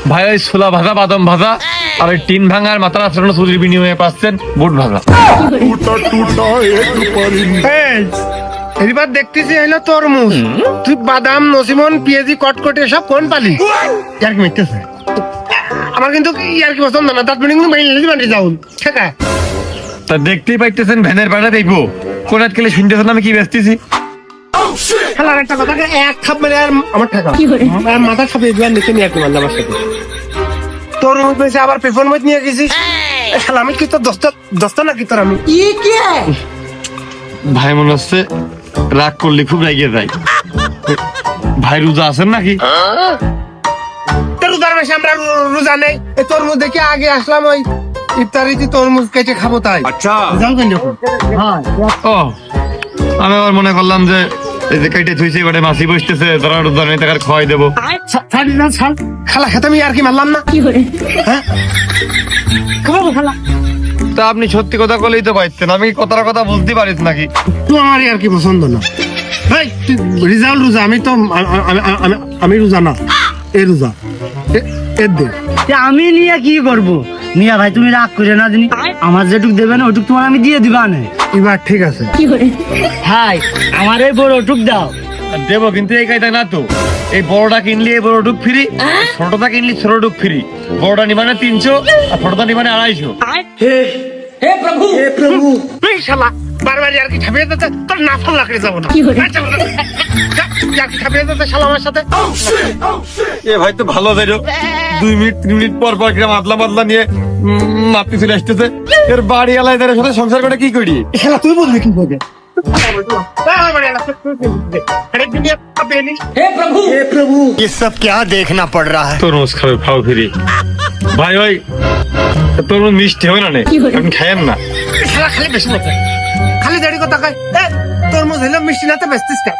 ভাই ওই ছোলা ভাজা বাদাম ভাজা আর ওই টিন ভাঙার মাথা নাচানো চুরির বিনিময়ে পাচ্ছেন বুট ভাজা। এবার দেখতেছি হইলো তরমুজ, তুই বাদাম নসিমন পেঁয়াজি কটকটে সব কোন পালি ইয়ার কি মিটতেছে? আমার কিন্তু ইয়ার কি পছন্দ না, তার কিন্তু বাড়ি যাউন ঠিক আছে। তা দেখতেই পাইতেছেন ভ্যানের ভাড়া দেখবো কোন আজকালে শুনতেছেন আমি কি বেচতেছি। খেলার একটা কথা, এক খাপ মানে আর আমার টাকা আর মাথা খাপিয়ে দিবার নিচে নিয়ে একটু মারলাম আমার সাথে। তরমুজ পেয়েছে আবার পেপর মত নিয়ে গেছিস, খেলা আমি কি তোর দশটা নাকি তোর আমি ভাই মনে হচ্ছে রাগ করলে খুব রাগিয়ে যায়। ভাই রোজা আছেন নাকি? রোজার বেশি আমরা রোজা নেই, এই তরমুজ দেখে আগে আসলাম ওই ইফতারিতে তরমুজ কেটে খাবো তাই। আচ্ছা যাও কেন যখন ও আমি আবার মনে করলাম যে এই যে কেটে থুইছি এবারে মাছি বসতেছে তারা রোজা নেই তাকে খাওয়াই দেবো। খালা খেতে আমি আর কি মারলাম না, হ্যাঁ খাবো খালা। তা আপনি সত্যি কথা বলেই তো পাইতেন, আমি কথার কথা বুঝতে পারিস নাকি? তুই আমারই আর কি পছন্দ না ভাই, তুই রিজাল রোজা, আমি তো আমি রোজা না, এ রোজা এর দে। আমি নিয়ে কি করবো মিয়া ভাই, তুমি রাগ করে না জানি, আমার যেটুক দেবে না ওটুক তোমার আমি দিয়ে দিবা না। এবার ঠিক আছে ভাই আমার এই বড় ওটুক দাও। দেবো কিন্তু এই কায়দা না তো, এই বড়টা কিনলি এই বড়টুক ফ্রি, ছোটটা কিনলি ছোটটুক ফ্রি। বড়টা নিবানে 300 আর ছোটটা নিবানে 250। হে প্রভু এই শালা বারবার আর কি ছাপিয়ে যেতে তোর নাফল লাকড়ে যাবো না, আর কি ছাপিয়ে যেতে শালা আমার সাথে। এ ভাই তো ভালো যাইরো 2 মিনিট 3 মিনিট পর পর কিরম আদলা নিয়ে মাপতে চলে আসতেছে। এর বাড়ি আলাই তার সাথে সংসার করে কি করি? শালা তুই বলবি কি বলবে? হে প্রভু ये सब क्या देखना पड़ रहा है। তরমুজ খাবে খাও ফ্রি। ভাই ওই তরমুজ মিষ্টি হবে না নে, আপনি খায়েন না। শালা খালি বেশি কথা, খালি দাড়ি কথা কয়। তরমুজ হইলো মিষ্টি না তো বেচতিস কা?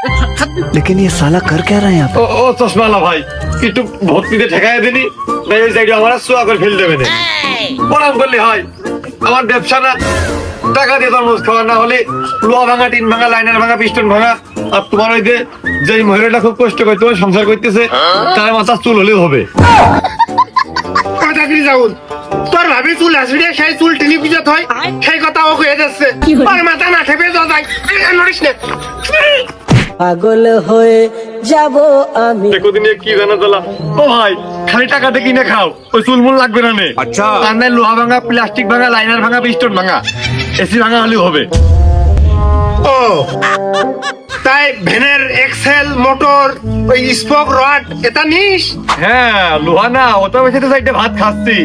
लेकिन ये साला कर क्या रहे हैं आप। ও চশমালা ভাই একটু ভর্তিতে ঠেকাই দেনি, ভাই ওই সাইডে আমার সোয়া করে ফেল দেবে না। প্রণাম করলে হয়, আমার ব্যবসা না। টাকা দিয়ে তরমুজ খাওয়া না হলে লোহা ভাঙা টিন ভাঙা লাইনার ভাঙা পিস্টন ভাঙা। আর তোমার ওই যে মহিলাটা খুব কষ্ট করে তোমার সংসার করতেছে তার মাথা চুল হলেও হবে। চাকরি যাউন তোর ভাবি চুল আসবে, সেই চুল টেনে পিজত হয়, সেই কথা ও হয়ে যাচ্ছে। আর মাথা না ঠেপে যায়, নড়িস না। পাগল হয়ে যাব আমি। দেখো দিনে কি জানা তোলা। ও ভাই খালি টাকাতে কিনে খাও, ওই চুলমুল লাগবে না নে। আচ্ছা আর নাই লোহা ভাঙা প্লাস্টিক ভাঙা লাইনার ভাঙা পিস্টন ভাঙা এসি ভাঙা হলেও হবে। ও তাই ভ্যানের এক্সেল মোটর ওই স্পোক রড এটা নিস। হ্যাঁ লোহা না, ওটা বেশি তো সাইডে ভাত খাচ্ছি।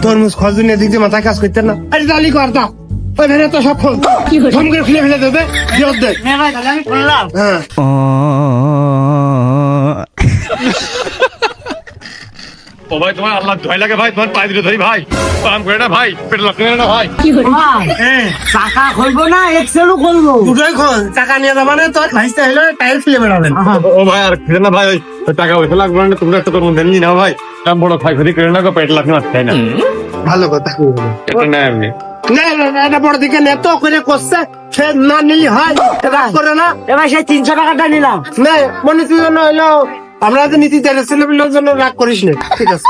তরমুজ খাওয়ার জন্য এদিক দিয়ে মাথায় কাজ করতে না, আরে জালি করতা ওই ভ্যানে তো সব ফোন ফোন করে খুলে ফেলে দেবে বিরত দেখ। ভাই তাহলে আমি করলাম। হ্যাঁ ও ভাই তোমার আল্লাহ ভয় লাগে ভাই, তোমার পায়ে দিলে ধরি ভাই, আরাম করে না ভাই, পেটে লাগবে না ভাই। চাকা খুলবো না এক্সেলও খুলবো, দুটোই খোল, টাকা নিয়ে যাবা না তোর ভাইসটা হইলো টাইল খুলে বেড়াবেন। ও ভাই আর খেলে না ভাই, ওই টাকা পয়সা লাগবে না, তোমরা একটা তোর মধ্যে নিয়ে নাও ভাই, এরকম বড় খাই ফেরি করে না গো, পেট লাগবে না তাই না? ভালো কথা এটা না এমনি না, এটা বড় দিকে নেতো করে করছে, সে না নিলি হয় রাগ করে না। এবার সেই 300 টাকাটা নিলাম। না মনে জন্য হইলো আমরা যে নীতি ছেলেপিলের জন্য রাগ করিস না, ঠিক আছে।